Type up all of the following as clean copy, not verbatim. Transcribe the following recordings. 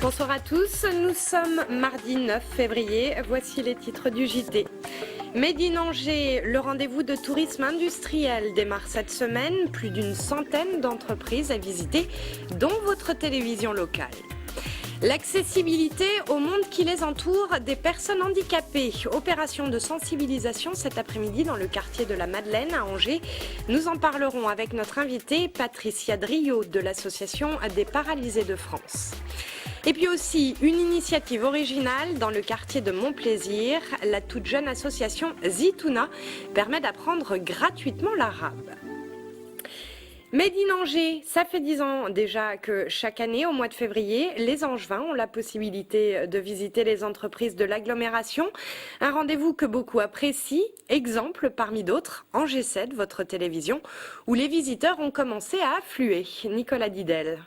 Bonsoir à tous, nous sommes mardi 9 février, voici les titres du JT. Made in Angers, le rendez-vous de tourisme industriel démarre cette semaine, plus d'une centaine d'entreprises à visiter, dont votre télévision locale. L'accessibilité au monde qui les entoure des personnes handicapées. Opération de sensibilisation cet après-midi dans le quartier de la Madeleine à Angers. Nous en parlerons avec notre invitée Patricia Driot de l'association des paralysés de France. Et puis aussi une initiative originale dans le quartier de Montplaisir. La toute jeune association Zitouna permet d'apprendre gratuitement l'arabe. Made in Angers, ça fait 10 ans déjà que chaque année, au mois de février, les Angevins ont la possibilité de visiter les entreprises de l'agglomération. Un rendez-vous que beaucoup apprécient. Exemple parmi d'autres, Angers 7, votre télévision, où les visiteurs ont commencé à affluer. Nicolas Didel.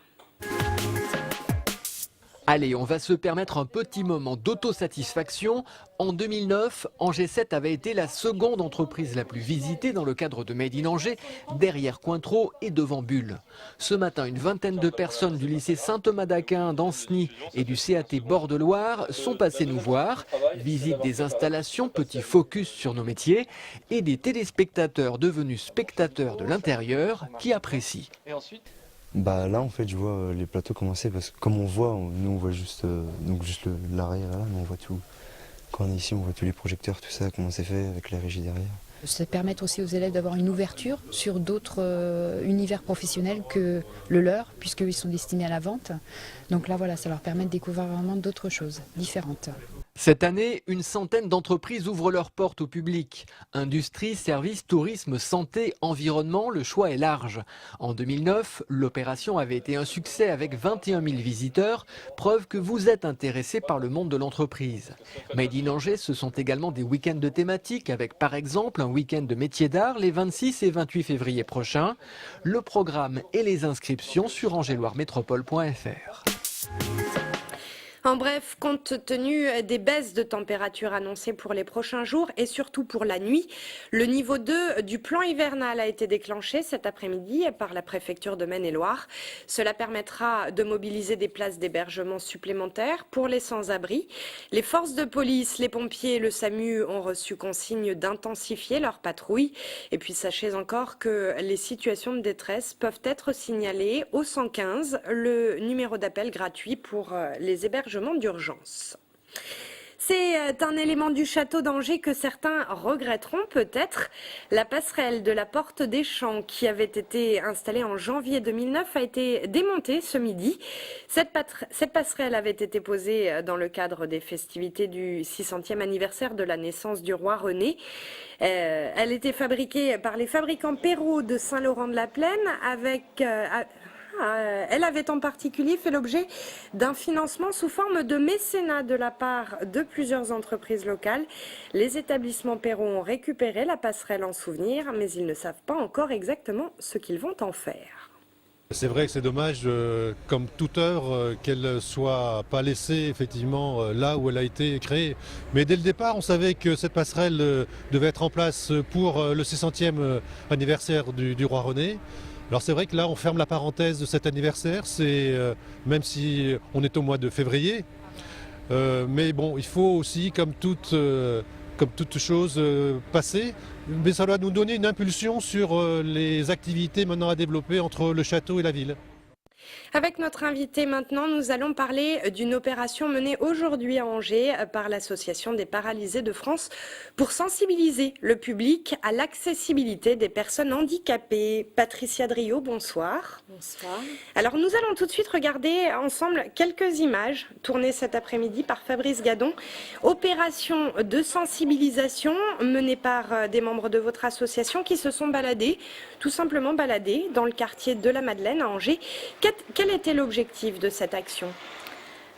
Allez, on va se permettre un petit moment d'autosatisfaction. En 2009, Angers 7 avait été la seconde entreprise la plus visitée dans le cadre de Made in Angers, derrière Cointreau et devant Bulle. Ce matin, une vingtaine de personnes du lycée Saint-Thomas d'Aquin d'Ancenis et du CAT Bord-de-Loire sont passées nous voir. Visite des installations, petit focus sur nos métiers et des téléspectateurs devenus spectateurs de l'intérieur qui apprécient. Bah là en fait je vois les plateaux commencer parce que comme on voit, nous on voit juste l'arrière là, mais on voit tout. Quand on est ici on voit tous les projecteurs, tout ça, comment c'est fait avec la régie derrière. Ça permet aussi aux élèves d'avoir une ouverture sur d'autres univers professionnels que le leur, puisqu'ils sont destinés à la vente. Donc là voilà, ça leur permet de découvrir vraiment d'autres choses différentes. Cette année, une centaine d'entreprises ouvrent leurs portes au public. Industrie, services, tourisme, santé, environnement, le choix est large. En 2009, l'opération avait été un succès avec 21 000 visiteurs, preuve que vous êtes intéressé par le monde de l'entreprise. Made in Angers, ce sont également des week-ends de thématiques avec par exemple un week-end de métiers d'art les 26 et 28 février prochains. Le programme et les inscriptions sur angeloiremétropole.fr. En bref, compte tenu des baisses de température annoncées pour les prochains jours et surtout pour la nuit, le niveau 2 du plan hivernal a été déclenché cet après-midi par la préfecture de Maine-et-Loire. Cela permettra de mobiliser des places d'hébergement supplémentaires pour les sans-abri. Les forces de police, les pompiers et le SAMU ont reçu consigne d'intensifier leur patrouille. Et puis sachez encore que les situations de détresse peuvent être signalées au 115, le numéro d'appel gratuit pour les hébergements d'urgence. C'est un élément du château d'Angers que certains regretteront peut-être. La passerelle de la Porte des Champs qui avait été installée en janvier 2009 a été démontée ce midi. Cette passerelle avait été posée dans le cadre des festivités du 600e anniversaire de la naissance du roi René. Elle était fabriquée par les fabricants Perrault de Saint-Laurent-de-la-Plaine avec... Elle avait en particulier fait l'objet d'un financement sous forme de mécénat de la part de plusieurs entreprises locales. Les établissements Perrault ont récupéré la passerelle en souvenir, mais ils ne savent pas encore exactement ce qu'ils vont en faire. C'est vrai que c'est dommage, comme toute œuvre, qu'elle soit pas laissée effectivement là où elle a été créée. Mais dès le départ, on savait que cette passerelle devait être en place pour le 600e anniversaire du roi René. Alors c'est vrai que là on ferme la parenthèse de cet anniversaire, même si on est au mois de février, mais bon, il faut aussi, comme toute chose passée, mais ça doit nous donner une impulsion sur les activités maintenant à développer entre le château et la ville. Avec notre invité maintenant, nous allons parler d'une opération menée aujourd'hui à Angers par l'Association des paralysés de France pour sensibiliser le public à l'accessibilité des personnes handicapées. Patricia Driot, bonsoir. Bonsoir. Alors nous allons tout de suite regarder ensemble quelques images tournées cet après-midi par Fabrice Gadon. Opération de sensibilisation menée par des membres de votre association qui se sont baladés, tout simplement baladés dans le quartier de la Madeleine à Angers. Quel était l'objectif de cette action?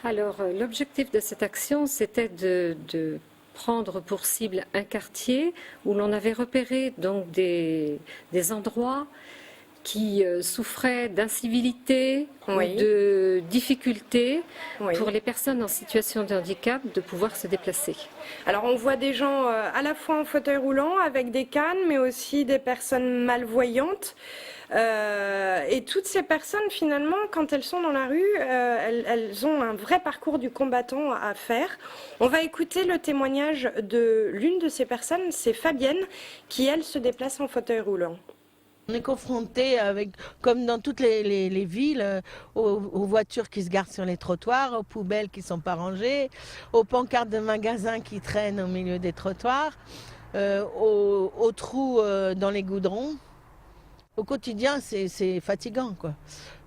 Alors, l'objectif de cette action, c'était de prendre pour cible un quartier où l'on avait repéré donc des endroits qui souffraient d'incivilité Oui. ou de difficultés Oui. pour les personnes en situation de handicap de pouvoir se déplacer. Alors on voit des gens à la fois en fauteuil roulant avec des cannes, mais aussi des personnes malvoyantes. Et toutes ces personnes, finalement, quand elles sont dans la rue, elles ont un vrai parcours du combattant à faire. On va écouter le témoignage de l'une de ces personnes, c'est Fabienne, qui, elle, se déplace en fauteuil roulant. On est confronté avec, comme dans toutes les villes, aux voitures qui se garent sur les trottoirs, aux poubelles qui ne sont pas rangées, aux pancartes de magasins qui traînent au milieu des trottoirs, aux trous dans les goudrons. Au quotidien, c'est fatigant, quoi.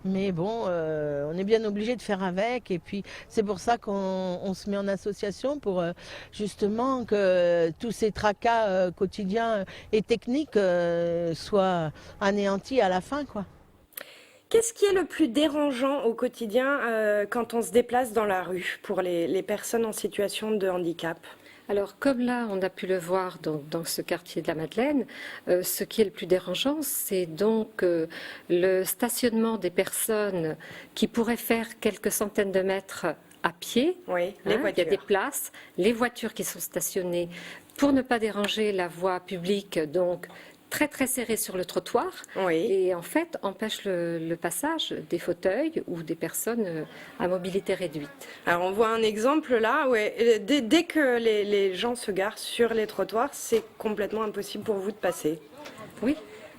Mais bon, on est bien obligé de faire avec. Et puis, c'est pour ça qu'on se met en association pour justement que tous ces tracas quotidiens et techniques soient anéantis à la fin, quoi. Qu'est-ce qui est le plus dérangeant au quotidien quand on se déplace dans la rue pour les personnes en situation de handicap ? Alors, comme là, on a pu le voir dans ce quartier de la Madeleine, ce qui est le plus dérangeant, c'est donc le stationnement des personnes qui pourraient faire quelques centaines de mètres à pied. Oui, les Il y a voitures. des places, les voitures qui sont stationnées pour ne pas déranger la voie publique, donc très très serrées sur le trottoir. Oui. Et en fait, empêche le passage des fauteuils ou des personnes à mobilité réduite. Alors on voit un exemple là, ouais. Dès que les gens se garent sur les trottoirs, c'est complètement impossible pour vous de passer. Oui.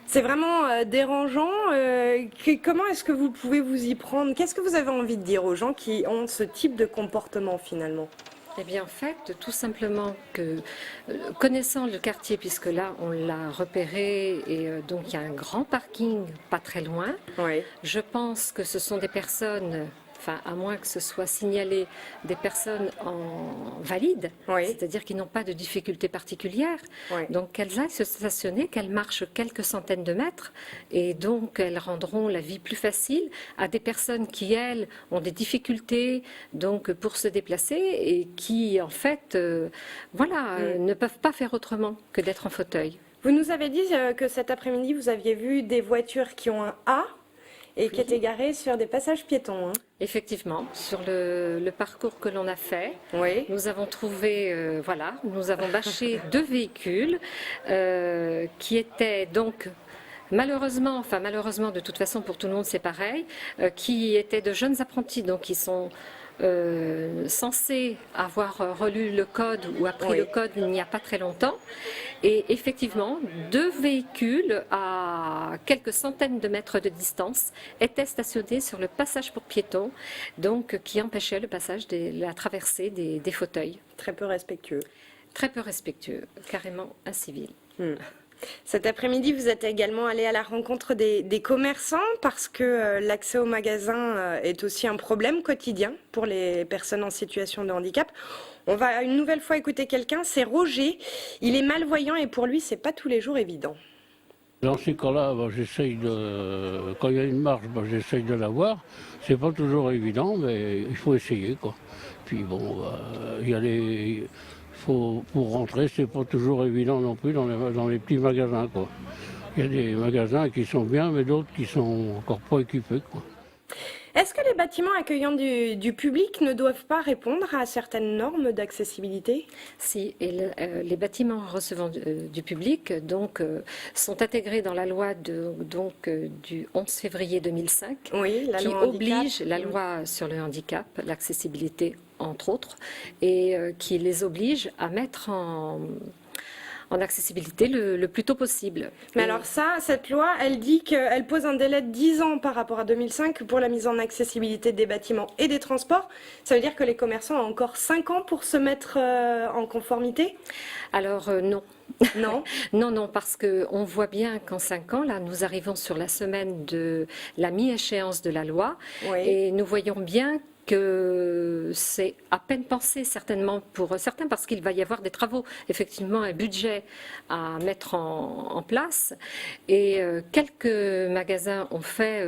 C'est vraiment dérangeant. Comment est-ce que vous pouvez vous y prendre? Qu'est-ce que vous avez envie de dire aux gens qui ont ce type de comportement finalement? Eh bien, en fait, tout simplement que, connaissant le quartier, puisque là, on l'a repéré, et donc il y a un grand parking pas très loin, Oui. je pense que ce sont des personnes, enfin, à moins que ce soit signalé, des personnes valides, Oui. c'est-à-dire qui n'ont pas de difficultés particulières. Oui. Donc, qu'elles aillent se stationner, qu'elles marchent quelques centaines de mètres, et donc elles rendront la vie plus facile à des personnes qui, elles, ont des difficultés donc pour se déplacer et qui, en fait, ne peuvent pas faire autrement que d'être en fauteuil. Vous nous avez dit que cet après-midi, vous aviez vu des voitures qui ont un A et qui étaient garées sur des passages piétons. Hein. Effectivement, sur le parcours que l'on a fait, Oui. nous avons trouvé, nous avons bâché 2 véhicules qui étaient donc malheureusement de toute façon pour tout le monde c'est pareil, qui étaient de jeunes apprentis, donc qui sont censés avoir relu le code ou appris le code il n'y a pas très longtemps. Et effectivement, 2 véhicules à quelques centaines de mètres de distance étaient stationnés sur le passage pour piétons, donc qui empêchait le passage, la traversée des fauteuils. Très peu respectueux. Très peu respectueux, carrément incivil. Cet après-midi, vous êtes également allé à la rencontre des commerçants parce que l'accès au magasin est aussi un problème quotidien pour les personnes en situation de handicap. On va une nouvelle fois écouter quelqu'un, c'est Roger. Il est malvoyant et pour lui, c'est pas tous les jours évident. Dans ces cas-là, quand il y a une marche, j'essaye de la voir. C'est pas toujours évident, mais il faut essayer, quoi. Puis bon, pour rentrer, c'est pas toujours évident non plus dans les petits magasins, quoi. Il y a des magasins qui sont bien, mais d'autres qui sont encore pas équipés, quoi. Est-ce que les bâtiments accueillant du public ne doivent pas répondre à certaines normes d'accessibilité? Si, et les bâtiments recevant du public sont intégrés dans la loi du 11 février 2005, Oui, la qui loi handicap. oblige la loi sur le handicap, l'accessibilité entre autres, et qui les oblige à mettre en accessibilité le plus tôt possible. Mais Et alors cette loi, elle dit qu'elle pose un délai de 10 ans par rapport à 2005 pour la mise en accessibilité des bâtiments et des transports. Ça veut dire que les commerçants ont encore 5 ans pour se mettre en conformité? Alors non. Non. Non, parce qu'on voit bien qu'en 5 ans, là, nous arrivons sur la semaine de la mi-échéance de la loi, Oui. et nous voyons bien que c'est à peine pensé certainement pour certains parce qu'il va y avoir des travaux, effectivement un budget à mettre en place, et quelques magasins ont fait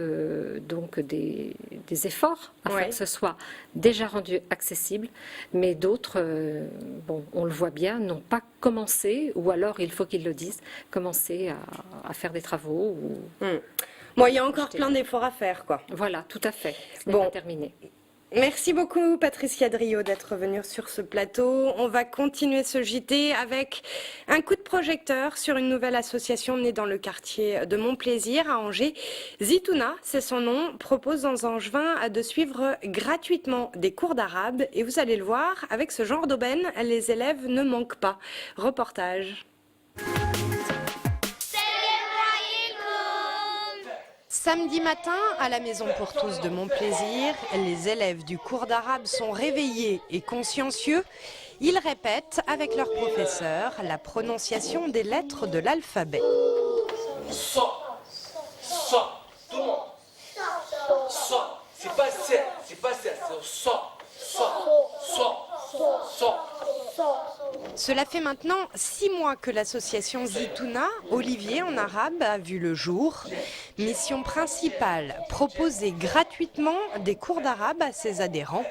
donc des efforts afin que ce soit déjà rendu accessible, mais d'autres, on le voit bien, n'ont pas commencé, ou alors il faut qu'ils le disent, commencer à faire des travaux. Bon, il y a encore plein d'efforts à faire, quoi. Voilà, tout à fait. Ce n'est Bon. pas terminé. Merci beaucoup Patricia Drio d'être venue sur ce plateau. On va continuer ce JT avec un coup de projecteur sur une nouvelle association née dans le quartier de Montplaisir à Angers. Zitouna, c'est son nom, propose dans Angevin de suivre gratuitement des cours d'arabe. Et vous allez le voir, avec ce genre d'aubaine, les élèves ne manquent pas. Reportage. Samedi matin, à la Maison pour tous de Montplaisir, les élèves du cours d'arabe sont réveillés et consciencieux. Ils répètent avec leur professeur la prononciation des lettres de l'alphabet. Ça, tout le monde. Ça, c'est pas ça, c'est ça. Cela fait maintenant 6 mois que l'association Zitouna, Olivier en arabe, a vu le jour. Mission principale, proposer gratuitement des cours d'arabe à ses adhérents.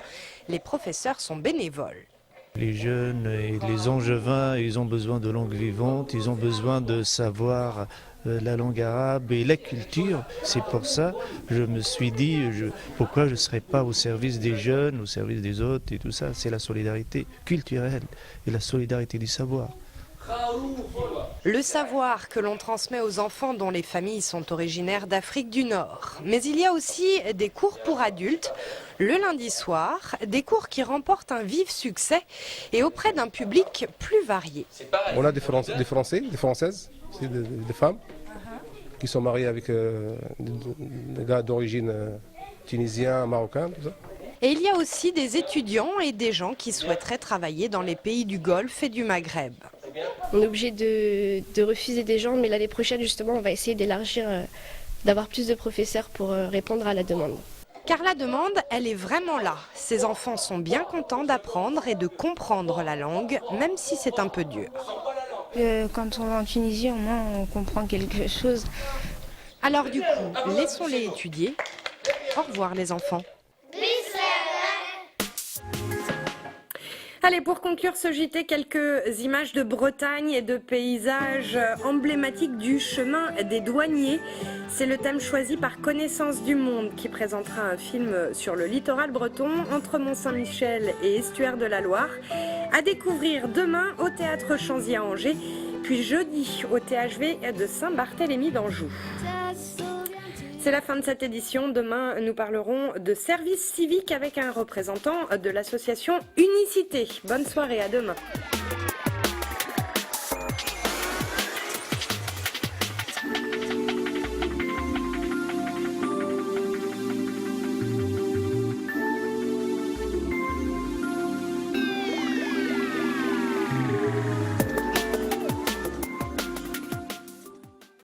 Les professeurs sont bénévoles. Les jeunes et les Angevins, ils ont besoin de langue vivante, ils ont besoin de savoir la langue arabe et la culture. C'est pour ça que je me suis dit, pourquoi je ne serais pas au service des jeunes, au service des autres et tout ça. C'est la solidarité culturelle et la solidarité du savoir. Le savoir que l'on transmet aux enfants dont les familles sont originaires d'Afrique du Nord. Mais il y a aussi des cours pour adultes, le lundi soir, des cours qui remportent un vif succès et auprès d'un public plus varié. On a des Français, des Françaises, des femmes qui sont mariées avec des gars d'origine tunisien, marocain, tout ça. Et il y a aussi des étudiants et des gens qui souhaiteraient travailler dans les pays du Golfe et du Maghreb. On est obligé de refuser des gens, mais l'année prochaine, justement, on va essayer d'élargir, d'avoir plus de professeurs pour répondre à la demande. Car la demande, elle est vraiment là. Ces enfants sont bien contents d'apprendre et de comprendre la langue, même si c'est un peu dur. Quand on va en Tunisie, au moins, on comprend quelque chose. Alors du coup, laissons-les étudier. Au revoir les enfants. Allez, pour conclure ce JT, quelques images de Bretagne et de paysages emblématiques du chemin des douaniers. C'est le thème choisi par Connaissance du Monde qui présentera un film sur le littoral breton entre Mont-Saint-Michel et Estuaire de la Loire. À découvrir demain au Théâtre Chanzy à Angers, puis jeudi au THV de Saint-Barthélemy d'Anjou. C'est la fin de cette édition. Demain, nous parlerons de service civique avec un représentant de l'association Unicité. Bonne soirée, à demain.